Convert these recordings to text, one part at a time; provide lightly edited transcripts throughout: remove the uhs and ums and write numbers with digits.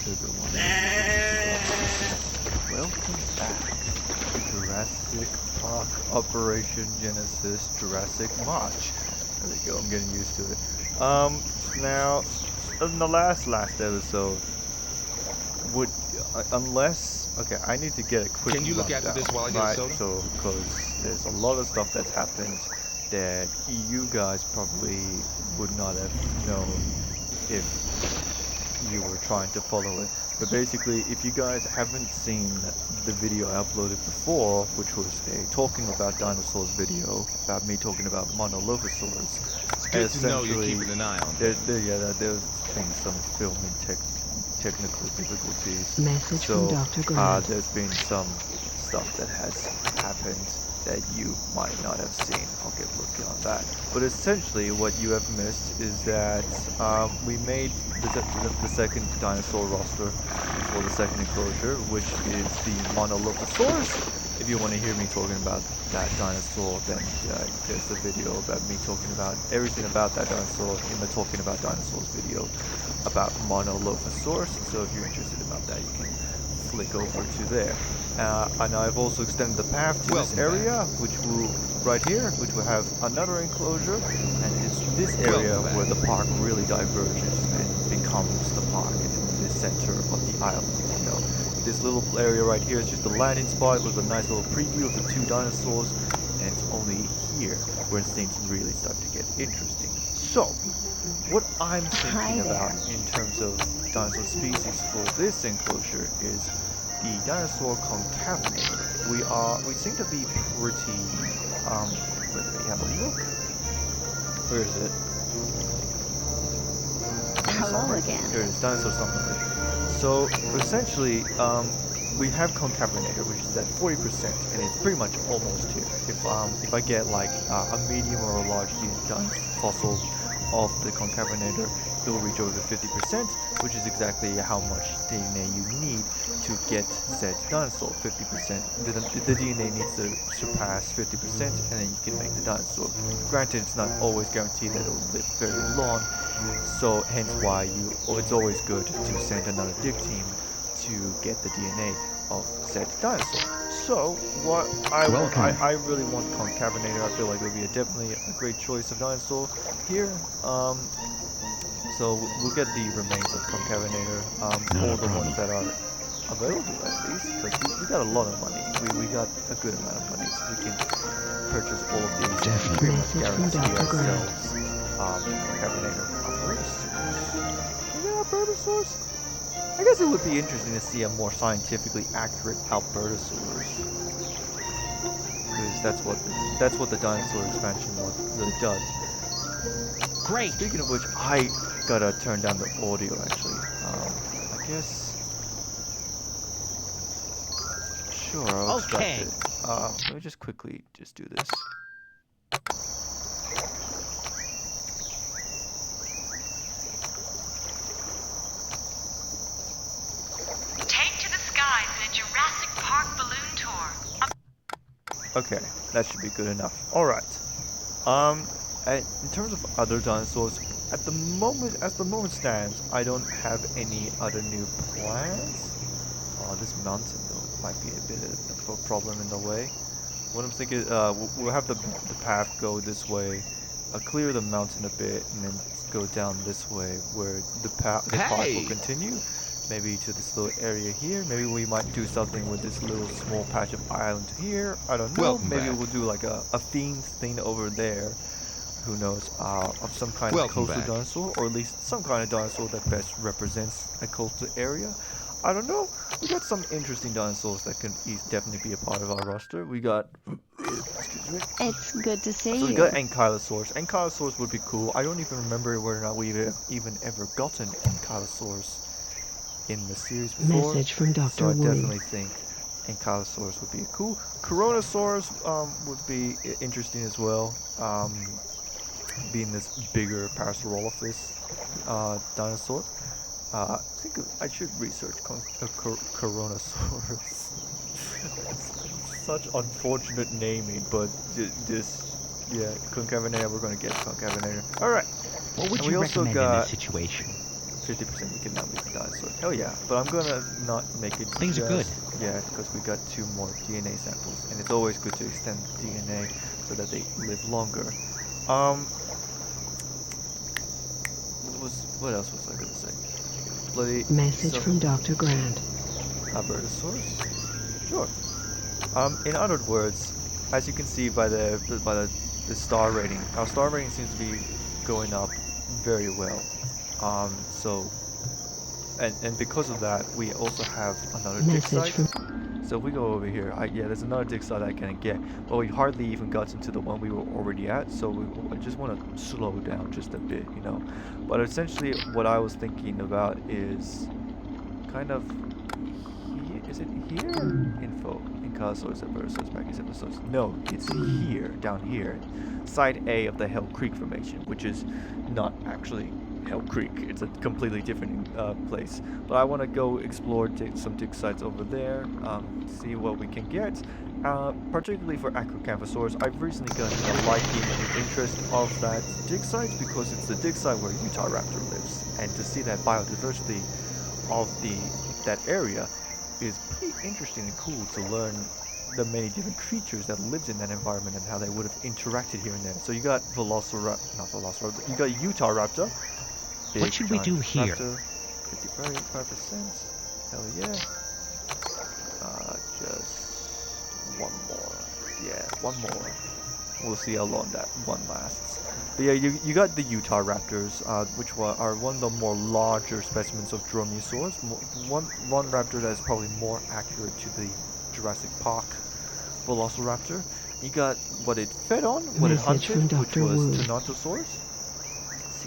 everyone. Welcome back to Jurassic Park Operation Genesis Jurassic March. There we go, I'm getting used to it. Now, in the last episode, would, okay, I need to get a quick Can you look after rundown, this while I get a right? soda? So, because there's a lot of stuff that's happened that you guys probably would not have known if you were trying to follow it. But basically, if you guys haven't seen the video I uploaded before, which was a talking about dinosaurs video, about me talking about Monolophosaurus, It's good to know you're keeping an eye on there's been some filming technical difficulties. Message from Dr. Grant. There's been some stuff that has happened that you might not have seen. I'll get looking on that. But essentially, what you have missed is that we made the second dinosaur roster for the second enclosure, which is the Monolophosaurus. If you want to hear me talking about that dinosaur, then there's a video about me talking about everything about that dinosaur in the Talking About Dinosaurs video about Monolophosaurus. So if you're interested about that, you can flick over to there. And I've also extended the path to this area, which will which will have another enclosure, and it's this area where the park really diverges and becomes the park in the center of the island. You know, this little area right here is just a landing spot with a nice little preview of the two dinosaurs, and it's only here where things really start to get interesting. So, what I'm thinking about in terms of dinosaur species for this enclosure is the dinosaur Concavenator. We seem to be pretty, let me have a look. Where is it? Hello again. Here it is, dinosaur somewhere. So, essentially, we have Concavenator, which is at 40%, and it's pretty much almost here. If I get like a medium or a large fossil of the Concavenator, it will reach over 50%, which is exactly how much DNA you need to get said dinosaur. 50%. The DNA needs to surpass 50%, and then you can make the dinosaur. Granted, it's not always guaranteed that it will live very long, so hence why it's always good to send another dig team to get the DNA of said dinosaur. So, what I really want Concavenator. I feel like it would be definitely a great choice of dinosaur here. So we'll get the remains of Concavenator, all the ones that are available at least, because we got a lot of money. We got a good amount of money, so we can purchase all of these. Definitely. Pretty much guarantee Grant. ourselves Concavenator Albertosaurus. I guess it would be interesting to see a more scientifically accurate Albertosaurus, because that's what the dinosaur expansion really does. Great. Speaking of which, I gotta turn down the audio actually. I guess. Sure, I'll extract it. Let me just quickly do this. Take to the skies in a Jurassic Park balloon tour. Okay, that should be good enough. Alright. In terms of other dinosaurs, as the moment stands, I don't have any other new plans. Oh, this mountain though might be a bit of a problem in the way. What I'm thinking, we'll have the path go this way, clear the mountain a bit, and then go down this way, where the path will continue. Maybe to this little area here. Maybe we might do something with this little small patch of island here. I don't know. Maybe we'll do like a theme thing over there. Who knows, of some kind of coastal dinosaur, or at least some kind of dinosaur that best represents a coastal area. I don't know. We got some interesting dinosaurs that can definitely be a part of our roster. We got, excuse me. It's good to see So we you. got Ankylosaurus. Ankylosaurus would be cool. I don't even remember whether or not we've even ever gotten Ankylosaurus in the series before. Message from Dr. So I Wu. definitely think Ankylosaurus would be cool. Coronasaurus would be interesting as well. Being this bigger Parasaurolophus dinosaur. I think I should research Coronasaurus. Such unfortunate naming, but Concavenator, we're gonna get Concavenator. Alright. What would you recommend in this situation? 50% we can now make a dinosaur. Hell yeah, but I'm gonna not make it Things are good. Yeah, because we got 2 more DNA samples, and it's always good to extend the DNA so that they live longer. What else was I gonna say? Bloody Message from Dr. Grant. Albertosaurus? Sure. In other words, as you can see by the star rating, our star rating seems to be going up very well. And because of that, we also have another dig Message site. So if we go over here, yeah, there's another dig site I can get, but we hardly even got into the one we were already at, so I just want to slow down just a bit, you know. But essentially, what I was thinking about is kind of is it here? Info, Incasaurus, Albertosaurus, Brachiosaurus. No, it's here, down here. Side A of the Hell Creek Formation, which is not actually Hell Creek. It's a completely different place. But I want to go explore some dig sites over there, see what we can get. Particularly for Concavenator, I've recently gotten a liking and interest of that dig site because it's the dig site where Utah Raptor lives, and to see that biodiversity of that area is pretty interesting and cool to learn the many different creatures that lived in that environment and how they would have interacted here and there. So you got you got Utah Raptor. What should we do here? 55%. Hell yeah. Just one more. Yeah, one more. We'll see how long that one lasts. But yeah, you got the Utah Raptors, which are one of the more larger specimens of Dromaeosaurus. One raptor that is probably more accurate to the Jurassic Park Velociraptor. You got what it fed on, what it hunted, which was Tyrannosaurus.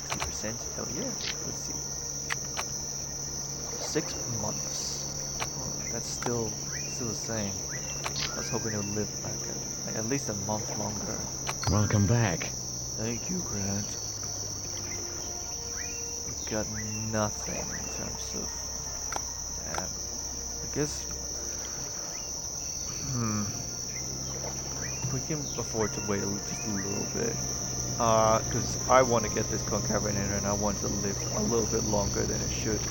60%. Hell yeah. Let's see. 6 months. Oh, that's still the same. I was hoping it would live like at least a month longer. Welcome back. Thank you, Grant. We got nothing in terms of... Damn. I guess... We can afford to wait just a little bit. Because I want to get this Concavenator and I want to live a little bit longer than it should.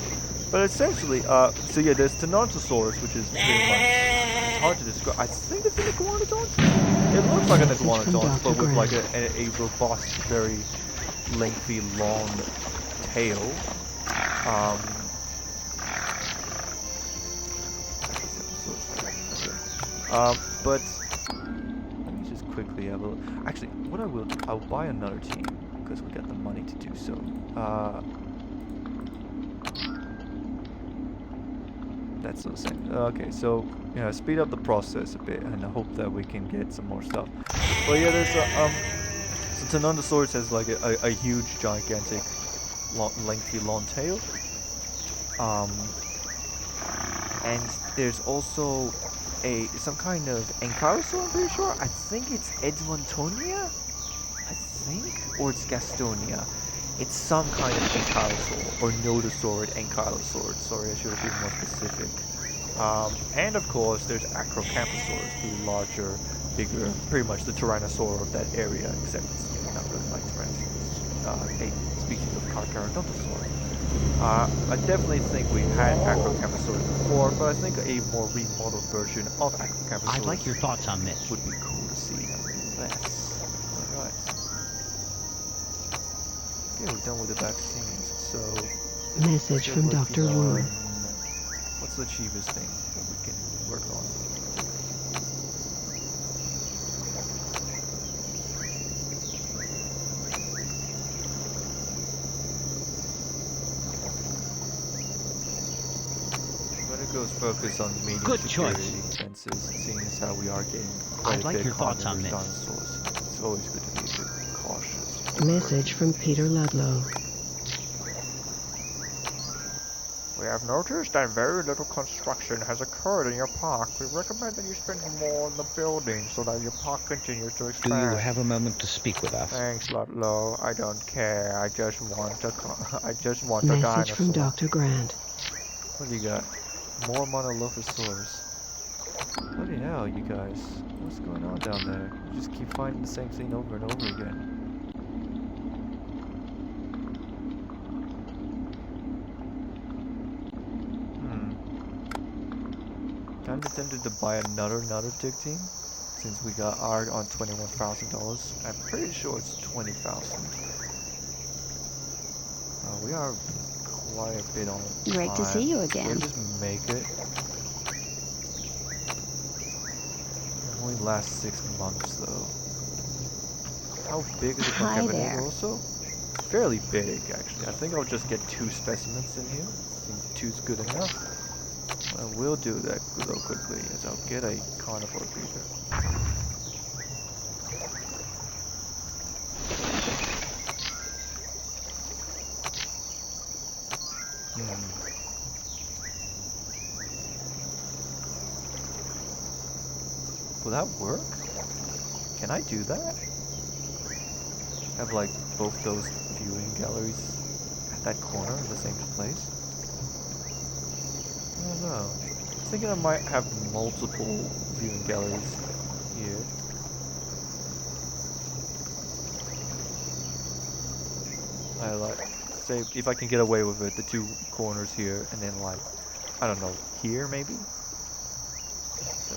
But essentially, so yeah, there's Tyrannosaurus, which is pretty much... It's hard to describe. I think it's an iguanodon? It looks like an iguanodon, but with like a robust, very lengthy, long tail. But let me just quickly have a look. Actually, what I'll buy another team because we got the money to do so. That's the same. Okay, so yeah, speed up the process a bit and I hope that we can get some more stuff. But yeah, there's so Tyrannosaurus has like a huge, gigantic, lengthy, long tail. And there's also some kind of ankylosaur, I'm pretty sure. I think it's Edmontonia? Or it's Gastonia. It's some kind of ankylosaur, or nodosaurid ankylosaur. Sorry, I should have been more specific. And of course, there's Acrocanthosaurus, the larger, bigger, pretty much the Tyrannosaur of that area, except it's not really like Tyrannosaurus. A species of Carcharodontosaur. I definitely think we had Acrocanthosaurus before, but I think a more remodeled version of Acrocanthosaurus I'd like your thoughts on this. would be cool to see nonetheless. Alright. Okay, we're done with the vaccines, so... Message from Dr. Wu. What's the cheapest thing that we can work on? Focus on medium security defenses, seeing as how we are getting quite a bit your thoughts on this. Dinosaurs. It's always good to be a bit cautious. Message from Peter Ludlow. We have noticed that very little construction has occurred in your park. We recommend that you spend more on the building so that your park continues to expand. Do you have a moment to speak with us? Thanks, Ludlow. I don't care. I just want a dinosaur. Message from Dr. Grant. What do you got? More Monolophosaurus. Bloody hell, you guys. What's going on down there? You just keep finding the same thing over and over again. kinda tempted to buy another dig team, since we got ours on $21,000. I'm pretty sure it's 20,000. We are quite a bit on Great to see you again. So just make it. It only lasts 6 months though. How big is the Hi Concavenator there. also? Fairly big actually. I think I'll just get 2 specimens in here. I think 2's good enough. What I will do that though quickly is I'll get a carnivore breeder. Will that work? Can I do that? Have like both those viewing galleries at that corner in the same place? I don't know. I'm thinking I might have multiple viewing galleries here. I like, say, if I can get away with it, the 2 corners here, and then like, I don't know, here maybe? It's a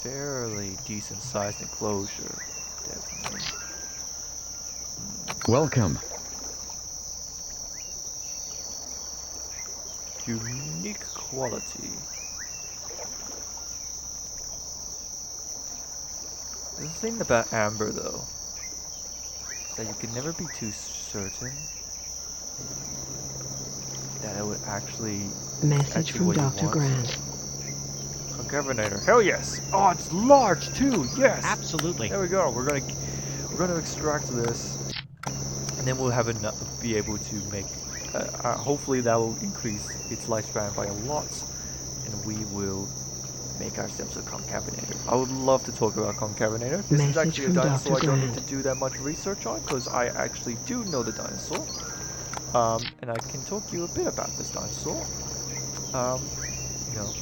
fairly decent sized enclosure, definitely. Welcome. Unique quality. The thing about amber though, is that you can never be too certain that it would actually Message from what you Dr. want. Grant. Concavenator. Hell yes! Oh, it's large too. Yes. Absolutely. There we go. We're gonna extract this, and then we'll have enough. Be able to make. Hopefully, that will increase its lifespan by a lot, and we will make ourselves a Concavenator. I would love to talk about Concavenator. This is Message actually a from dinosaur I Dr. don't need Grant. to do that much research on because I actually do know the dinosaur. And I can talk to you a bit about this dinosaur. You know,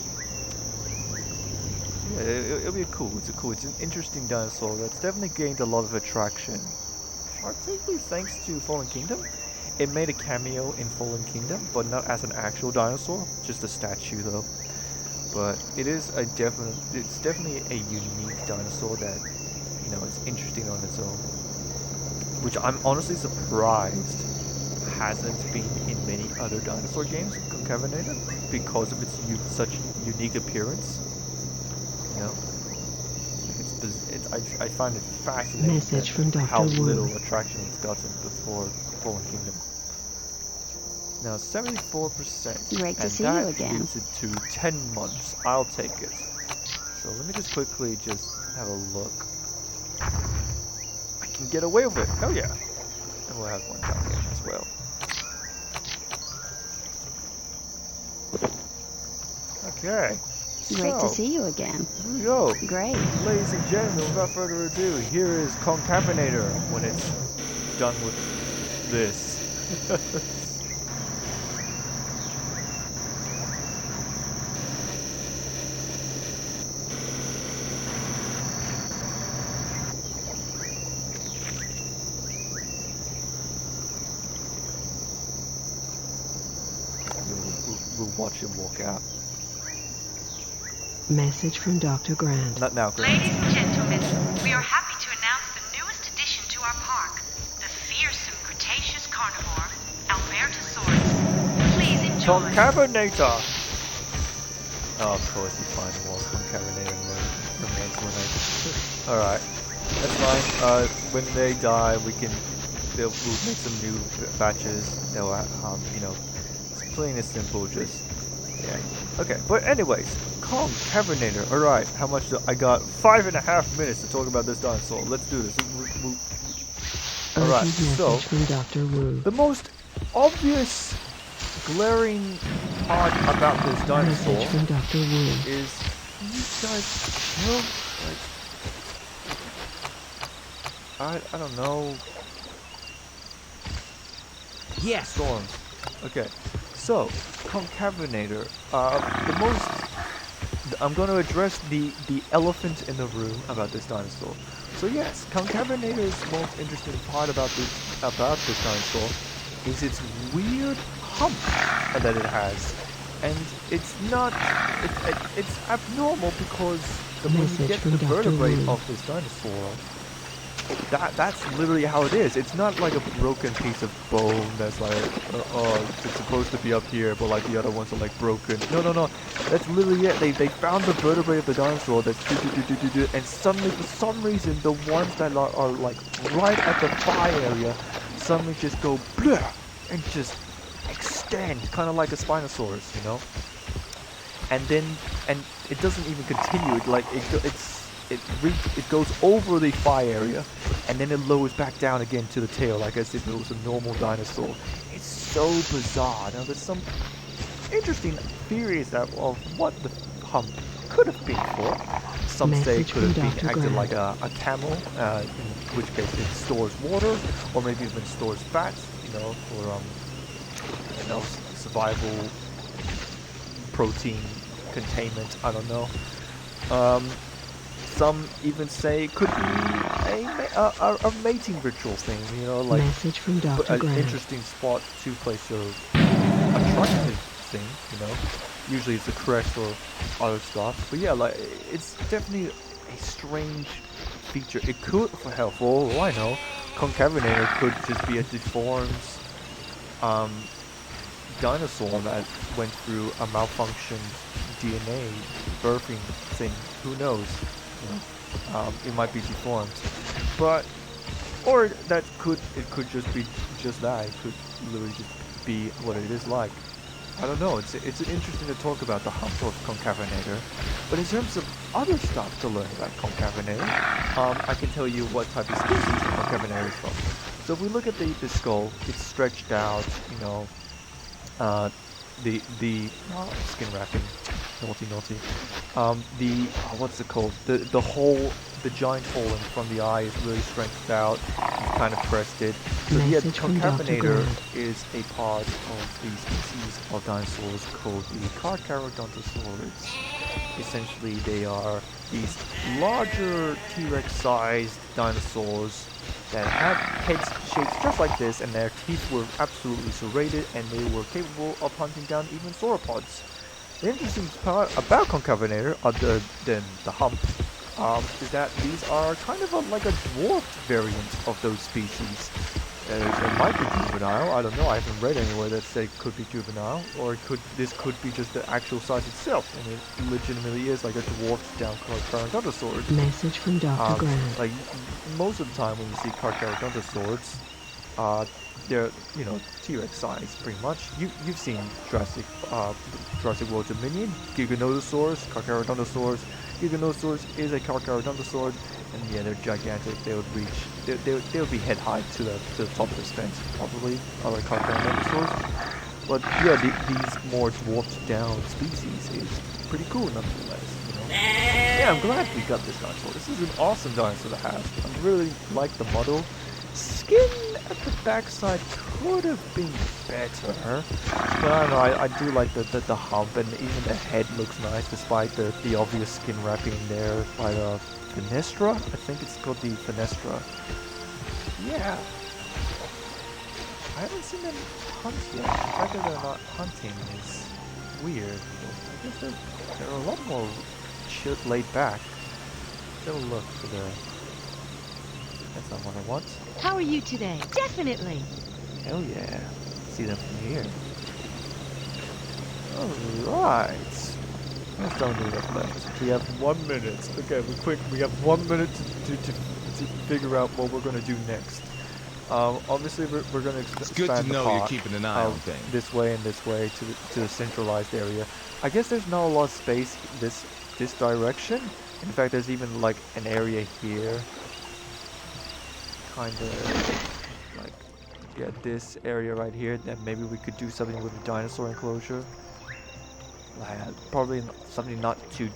yeah, it'll be cool. It's an interesting dinosaur that's definitely gained a lot of attraction. Particularly thanks to Fallen Kingdom. It made a cameo in Fallen Kingdom, but not as an actual dinosaur, just a statue though. But it's definitely a unique dinosaur that, you know, is interesting on its own. Which I'm honestly surprised hasn't been in many other dinosaur games, Concavenator, because of its such unique appearance. You know, I find it fascinating. Message from Dr. How Wu. little attraction it's gotten before Fallen Kingdom. Now 74%. Great to and see you that again. leaves it to 10 months. I'll take it. So let me just quickly just have a look. I can get away with it. Hell yeah. And we'll have one down here as well. Okay. Great to So, see you again. here we go. Great. Ladies and gentlemen, without further ado, here is Concavenator when it's done with this. We'll watch him walk out. Message from Dr. Grant. Not now, Grant. Ladies and gentlemen, we are happy to announce the newest addition to our park, the fearsome Cretaceous carnivore, Albertosaurus. Please enjoy. Concavenator! Oh, of course you find more Concavenator in the remains. Alright, that's fine. When they die, we'll make some new batches. They'll, you know, it's plain and simple, just, yeah. Okay, but anyways, Concavenator. Alright, how much I got 5.5 minutes to talk about this dinosaur. Let's do this. Alright, Urgent so, message from Dr. Wu. the most obvious glaring part about this dinosaur Message from Dr. Wu. is you guys kill like I don't know. Yes. Storms. Okay. So, Concavenator. I'm going to address the elephant in the room about this dinosaur. So yes, Concavenator's most interesting part about this dinosaur is its weird hump that it has. And it's not, it's abnormal because when you Message get from the Dr. vertebrae Wu. of this dinosaur, that's literally how it is. It's not like a broken piece of bone that's like, it's supposed to be up here, but like the other ones are like broken. No. That's literally it. They found the vertebrae of the dinosaur that's and suddenly for some reason the ones that are like right at the thigh area suddenly just go blur and just extend, kind of like a Spinosaurus, you know. And then it doesn't even continue. It goes over the thigh area, and then it lowers back down again to the tail, like as if it was a normal dinosaur. It's so bizarre. Now there's some interesting theories of what the hump could have been for. Some say it Message could have from been Dr. acted Grant. like a camel, in which case it stores water, or maybe even stores fat, you know, for survival, protein containment. I don't know. Some even say it could be a mating ritual thing, you know, like Message from Dr. an Grant. interesting spot to place your attractive thing, you know. Usually it's a crest or other stuff, but yeah, like it's definitely a strange feature. It could, for all I know, Concavenator could just be a deformed dinosaur that went through a malfunctioned DNA birthing thing. Who knows? You know, it might be deformed, or it could just be just that. It could literally just be what it is like. I don't know. It's interesting to talk about the hump of Concavenator, but in terms of other stuff to learn about Concavenator, I can tell you what type of species Concavenator is from. So if we look at the skull, it's stretched out, you know. The skin wrapping, naughty. What's it called? The hole, the giant hole in front of the eye is really stretched out. It's kind of crested. So yeah, the Message from Dr. Concavenator Grant. is a part of the species of dinosaurs called the Carcharodontosaurids. Essentially, they are these larger T-Rex sized dinosaurs that had heads shaped just like this, and their teeth were absolutely serrated, and they were capable of hunting down even sauropods. The interesting part about Concavenator, other than the hump, is that these are kind of like a dwarfed variant of those species. It might be juvenile, I don't know, I haven't read anywhere that say it could be juvenile, or this could be just the actual size itself, and it legitimately is like a dwarfed down Carcharodontosaurus. Message from Dr. Grant. Like most of the time when you see Carcharodontosaurs, they're, you know, T-Rex size pretty much. You've seen Jurassic World Dominion, Giganotosaurus, Carcharodontosaurus. Giganotosaurus is a Carcharodontosaur, and yeah, they're gigantic. They would reach, they would be head high to the top of this fence, probably, other Carcharodontosaurs. But yeah, these more dwarfed down species is pretty cool nonetheless. You know? Yeah, I'm glad we got this dinosaur. This is an awesome dinosaur to have. I really like the model. Skin at the backside could have been better, but I don't know. I do like the hump, and even the head looks nice despite the obvious skin wrapping there by the fenestra. I think it's called the fenestra. Yeah. I haven't seen them hunt yet. The fact that they're not hunting is weird. I guess they're a lot more laid back. Still look for the... That's not what I want. How are you today? Definitely. Hell yeah. See them from here. Alright. How long do we have left? We have 1 minute. Okay, we have 1 minute to figure out what we're going to do next. Obviously we're going to expand It's good to know the you're pot keeping an eye on things. this way and this way to the centralized area. I guess there's not a lot of space this direction. In fact, there's even like an area here. Kind of like, yeah, this area right here, that maybe we could do something with a dinosaur enclosure. Probably something not too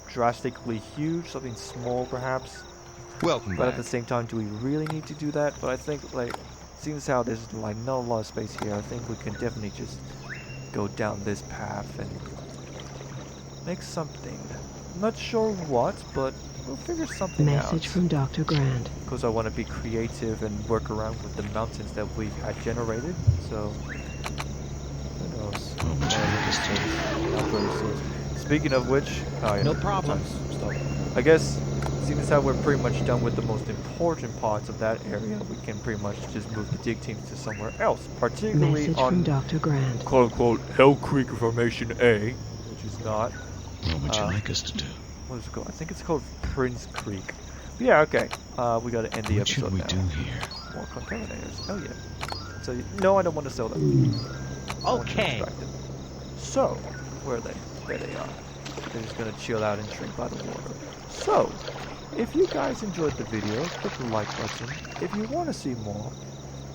drastically huge, something small perhaps. Welcome But back. at the same time, do we really need to do that? But I think, like, seeing as how there's like not a lot of space here, I think we can definitely just go down this path and make something. Not sure what, but we'll figure something Message out. from Dr. Grant. Because I want to be creative and work around with the mountains that we've had generated. So who knows? Oh, which one is this? speaking of which, oh, yeah, No problem. I guess, seeing as how we're pretty much done with the most important parts of that area, we can pretty much just move the dig teams to somewhere else, particularly Message on from Dr. Grant. quote-unquote Hell Creek Formation A, which is not. What would you like us to do? What is it called? I think it's called Prince Creek. But yeah, okay. We gotta end the What episode should we now. do here? More Concavenators. Oh yeah. So no, I don't want to sell them. I want to Okay. extract them. So, where are they? There they are. They're just gonna chill out and drink by the water. So, if you guys enjoyed the video, click the like button. If you want to see more,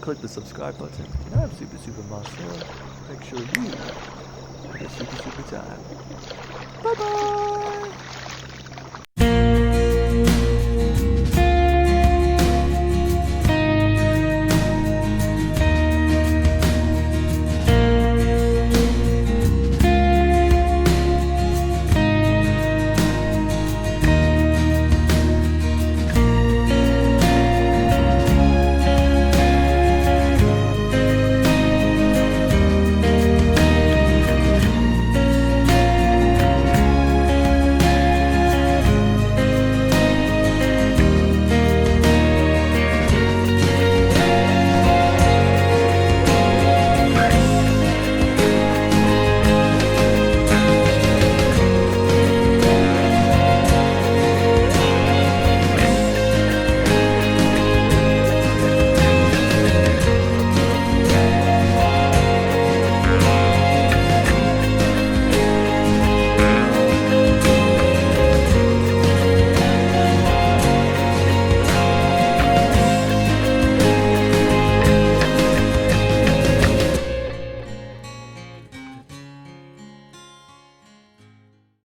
click the subscribe button. And I'm Super Master. Make sure you have a super time. Bye bye.